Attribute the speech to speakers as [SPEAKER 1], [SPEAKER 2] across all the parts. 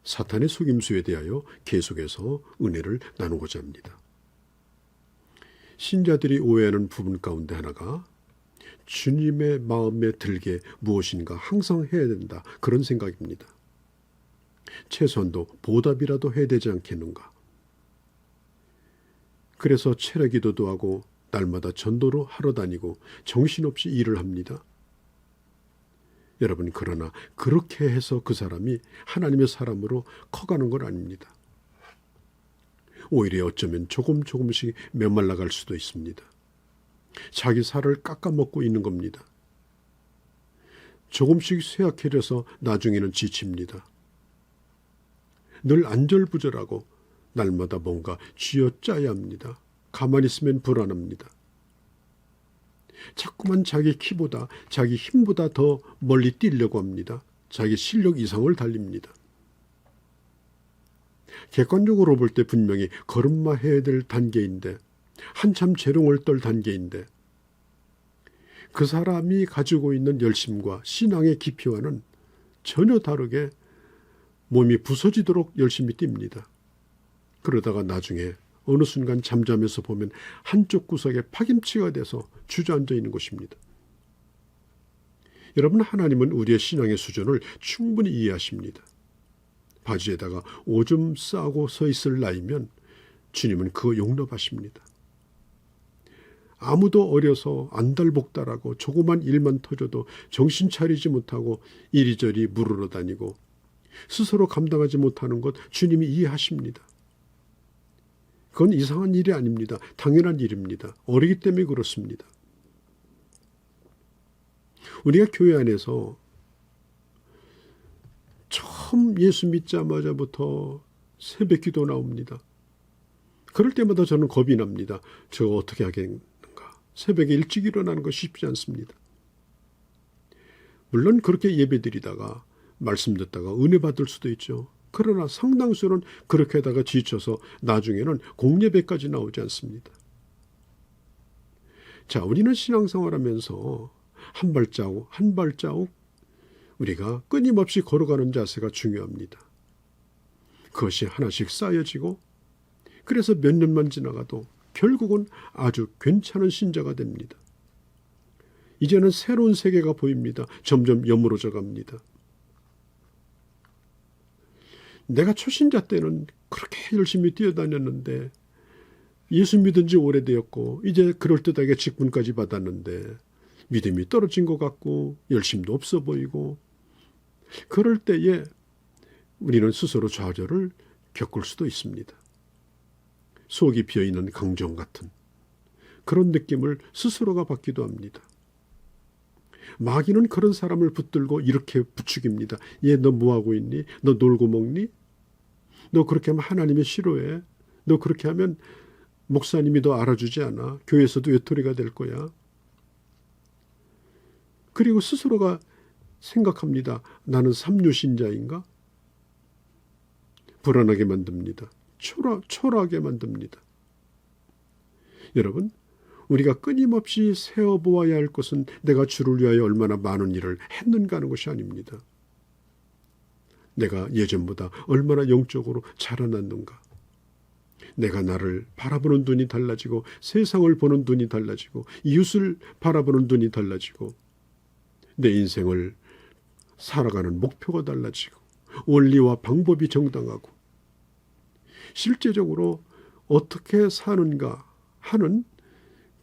[SPEAKER 1] 사탄의 속임수에 대하여 계속해서 은혜를 나누고자 합니다. 신자들이 오해하는 부분 가운데 하나가 주님의 마음에 들게 무엇인가 항상 해야 된다, 그런 생각입니다. 최소한도 보답이라도 해야 되지 않겠는가. 그래서 체력기도도 하고 날마다 전도로 하러 다니고 정신없이 일을 합니다. 여러분, 그러나 그렇게 해서 그 사람이 하나님의 사람으로 커가는 건 아닙니다. 오히려 어쩌면 조금씩 메말라갈 수도 있습니다. 자기 살을 깎아먹고 있는 겁니다. 조금씩 쇠약해져서 나중에는 지칩니다. 늘 안절부절하고 날마다 뭔가 쥐어짜야 합니다. 가만히 있으면 불안합니다. 자꾸만 자기 키보다, 자기 힘보다 더 멀리 뛰려고 합니다. 자기 실력 이상을 달립니다. 객관적으로 볼 때 분명히 걸음마해야 될 단계인데, 한참 재롱을 떨 단계인데, 그 사람이 가지고 있는 열심과 신앙의 깊이와는 전혀 다르게 몸이 부서지도록 열심히 뜁니다. 그러다가 나중에 어느 순간 잠잠해서 보면 한쪽 구석에 파김치가 돼서 주저앉아 있는 것입니다. 여러분, 하나님은 우리의 신앙의 수준을 충분히 이해하십니다. 바지에다가 오줌 싸고 서 있을 나이면 주님은 그거 용납하십니다. 아무도 어려서 안달복달하고 조그만 일만 터져도 정신 차리지 못하고 이리저리 물으러 다니고 스스로 감당하지 못하는 것 주님이 이해하십니다. 그건 이상한 일이 아닙니다. 당연한 일입니다. 어리기 때문에 그렇습니다. 우리가 교회 안에서 처음 예수 믿자마자부터 새벽기도 나옵니다. 그럴 때마다 저는 겁이 납니다. 저거 어떻게 하겠는가. 새벽에 일찍 일어나는 거 쉽지 않습니다. 물론 그렇게 예배드리다가 말씀 듣다가 은혜 받을 수도 있죠. 그러나 상당수는 그렇게 하다가 지쳐서 나중에는 공예배까지 나오지 않습니다. 자, 우리는 신앙생활하면서 한 발자국 한 발자국 우리가 끊임없이 걸어가는 자세가 중요합니다. 그것이 하나씩 쌓여지고 그래서 몇 년만 지나가도 결국은 아주 괜찮은 신자가 됩니다. 이제는 새로운 세계가 보입니다. 점점 여물어져 갑니다. 내가 초신자 때는 그렇게 열심히 뛰어다녔는데 예수 믿은 지 오래되었고 이제 그럴듯하게 직분까지 받았는데 믿음이 떨어진 것 같고 열심도 없어 보이고 그럴 때에 우리는 스스로 좌절을 겪을 수도 있습니다. 속이 비어있는 강정 같은 그런 느낌을 스스로가 받기도 합니다. 마귀는 그런 사람을 붙들고 이렇게 부추깁니다. 얘 너 뭐하고 있니? 너 놀고 먹니? 너 그렇게 하면 하나님이 싫어해. 너 그렇게 하면 목사님이 너 알아주지 않아. 교회에서도 외톨이가 될 거야. 그리고 스스로가 생각합니다. 나는 삼류신자인가? 불안하게 만듭니다. 초라하게 만듭니다. 여러분, 우리가 끊임없이 세어보아야 할 것은 내가 주를 위하여 얼마나 많은 일을 했는가 하는 것이 아닙니다. 내가 예전보다 얼마나 영적으로 자라났는가. 내가 나를 바라보는 눈이 달라지고 세상을 보는 눈이 달라지고 이웃을 바라보는 눈이 달라지고 내 인생을 살아가는 목표가 달라지고 원리와 방법이 정당하고 실제적으로 어떻게 사는가 하는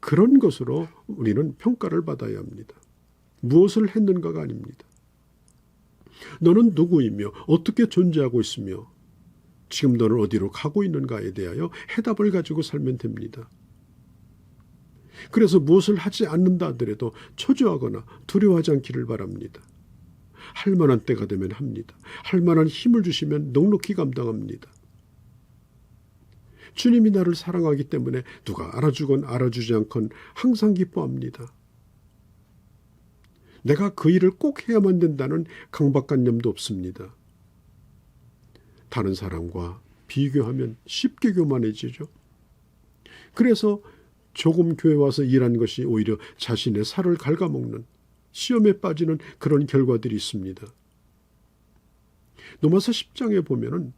[SPEAKER 1] 그런 것으로 우리는 평가를 받아야 합니다. 무엇을 했는가가 아닙니다. 너는 누구이며 어떻게 존재하고 있으며 지금 너는 어디로 가고 있는가에 대하여 해답을 가지고 살면 됩니다. 그래서 무엇을 하지 않는다 하더라도 초조하거나 두려워하지 않기를 바랍니다. 할 만한 때가 되면 합니다. 할 만한 힘을 주시면 넉넉히 감당합니다. 주님이 나를 사랑하기 때문에 누가 알아주건 알아주지 않건 항상 기뻐합니다. 내가 그 일을 꼭 해야만 된다는 강박관념도 없습니다. 다른 사람과 비교하면 쉽게 교만해지죠. 그래서 조금 교회 와서 일한 것이 오히려 자신의 살을 갉아먹는 시험에 빠지는 그런 결과들이 있습니다. 로마서 10장에 보면은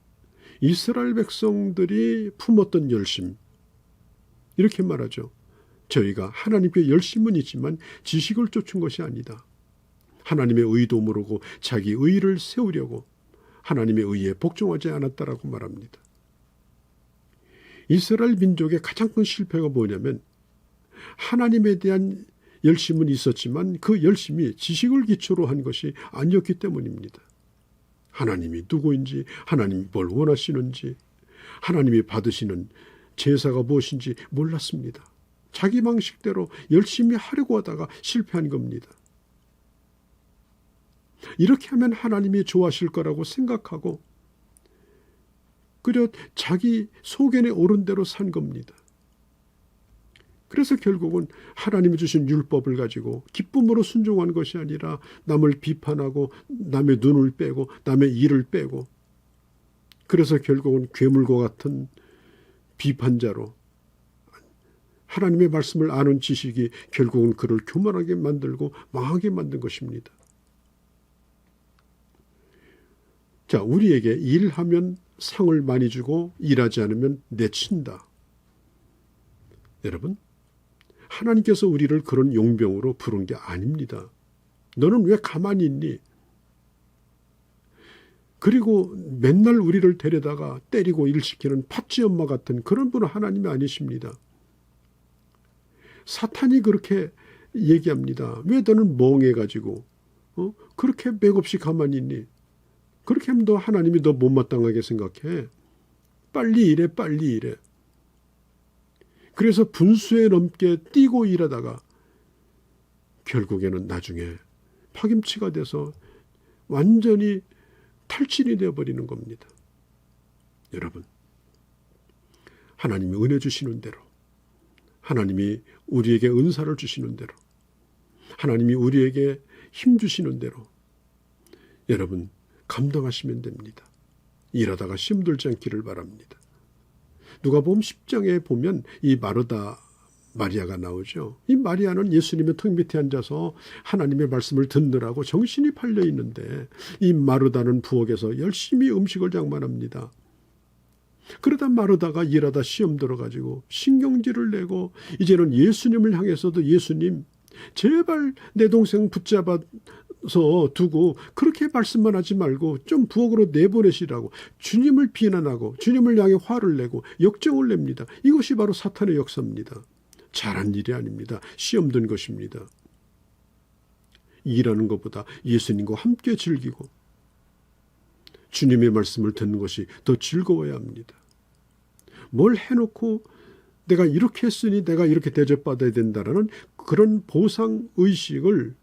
[SPEAKER 1] 이스라엘 백성들이 품었던 열심, 이렇게 말하죠. 저희가 하나님께 열심은 있지만 지식을 쫓은 것이 아니다. 하나님의 의도 모르고 자기 의를 세우려고 하나님의 의에 복종하지 않았다라고 말합니다. 이스라엘 민족의 가장 큰 실패가 뭐냐면 하나님에 대한 열심은 있었지만 그 열심이 지식을 기초로 한 것이 아니었기 때문입니다. 하나님이 누구인지, 하나님이 뭘 원하시는지, 하나님이 받으시는 제사가 무엇인지 몰랐습니다. 자기 방식대로 열심히 하려고 하다가 실패한 겁니다. 이렇게 하면 하나님이 좋아하실 거라고 생각하고 그저 자기 소견에 오른 대로 산 겁니다. 그래서 결국은 하나님이 주신 율법을 가지고 기쁨으로 순종한 것이 아니라 남을 비판하고 남의 눈을 빼고 남의 이를 빼고, 그래서 결국은 괴물과 같은 비판자로, 하나님의 말씀을 아는 지식이 결국은 그를 교만하게 만들고 망하게 만든 것입니다. 자, 우리에게 일하면 상을 많이 주고 일하지 않으면 내친다. 여러분, 하나님께서 우리를 그런 용병으로 부른 게 아닙니다. 너는 왜 가만히 있니? 그리고 맨날 우리를 데려다가 때리고 일시키는 팥쥐 엄마 같은 그런 분은 하나님이 아니십니다. 사탄이 그렇게 얘기합니다. 왜 너는 멍해가지고 그렇게 맥없이 가만히 있니? 그렇게 하면 너 하나님이 너 못마땅하게 생각해. 빨리 일해, 빨리 일해. 그래서 분수에 넘게 뛰고 일하다가 결국에는 나중에 파김치가 돼서 완전히 탈진이 되어버리는 겁니다. 여러분, 하나님이 은혜 주시는 대로, 하나님이 우리에게 은사를 주시는 대로, 하나님이 우리에게 힘 주시는 대로 여러분 감당하시면 됩니다. 일하다가 힘들지 않기를 바랍니다. 누가복음 10장에 보면 이 마르다 마리아가 나오죠. 이 마리아는 예수님의 턱 밑에 앉아서 하나님의 말씀을 듣느라고 정신이 팔려 있는데 이 마르다는 부엌에서 열심히 음식을 장만합니다. 그러다 마르다가 일하다 시험 들어가지고 신경질을 내고 이제는 예수님을 향해서도 예수님 제발 내 동생 붙잡아서 두고 그렇게 말씀만 하지 말고 좀 부엌으로 내보내시라고 주님을 비난하고 주님을 향해 화를 내고 역정을 냅니다. 이것이 바로 사탄의 역사입니다. 잘한 일이 아닙니다. 시험 든 것입니다. 일하는 것보다 예수님과 함께 즐기고 주님의 말씀을 듣는 것이 더 즐거워야 합니다. 뭘 해놓고 내가 이렇게 했으니 내가 이렇게 대접받아야 된다라는 그런 보상의식을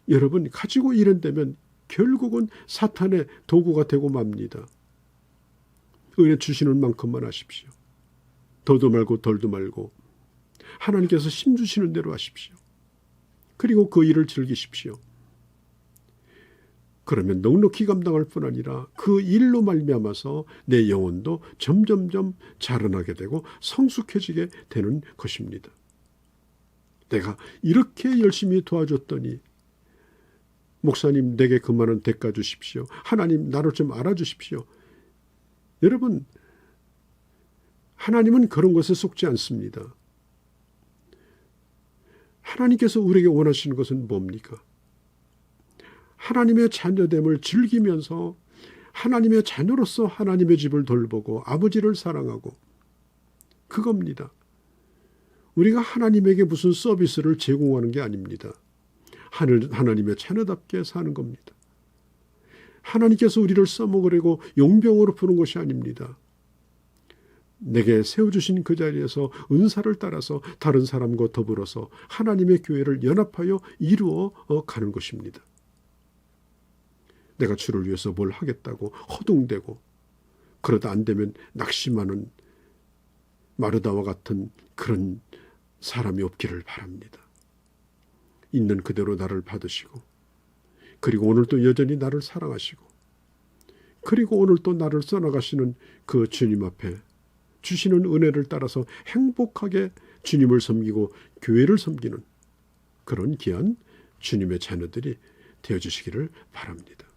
[SPEAKER 1] 여러분 가지고 일한다면 결국은 사탄의 도구가 되고 맙니다. 은혜 주시는 만큼만 하십시오. 더도 말고 덜도 말고 하나님께서 힘 주시는 대로 하십시오. 그리고 그 일을 즐기십시오. 그러면 넉넉히 감당할 뿐 아니라 그 일로 말미암아서 내 영혼도 점점점 자라나게 되고 성숙해지게 되는 것입니다. 내가 이렇게 열심히 도와줬더니 목사님 내게 그만한 대가 주십시오. 하나님 나를 좀 알아주십시오. 여러분, 하나님은 그런 것에 속지 않습니다. 하나님께서 우리에게 원하시는 것은 뭡니까? 하나님의 자녀됨을 즐기면서 하나님의 자녀로서 하나님의 집을 돌보고 아버지를 사랑하고 그겁니다. 우리가 하나님에게 무슨 서비스를 제공하는 게 아닙니다. 하나님의 자녀답게 사는 겁니다. 하나님께서 우리를 써먹으려고 용병으로 부른 것이 아닙니다. 내게 세워주신 그 자리에서 은사를 따라서 다른 사람과 더불어서 하나님의 교회를 연합하여 이루어 가는 것입니다. 내가 주를 위해서 뭘 하겠다고 허둥대고 그러다 안 되면 낙심하는 마르다와 같은 그런 사람이 없기를 바랍니다. 있는 그대로 나를 받으시고 그리고 오늘 또 여전히 나를 사랑하시고 그리고 오늘 또 나를 써나가시는 그 주님 앞에 주시는 은혜를 따라서 행복하게 주님을 섬기고 교회를 섬기는 그런 귀한 주님의 자녀들이 되어주시기를 바랍니다.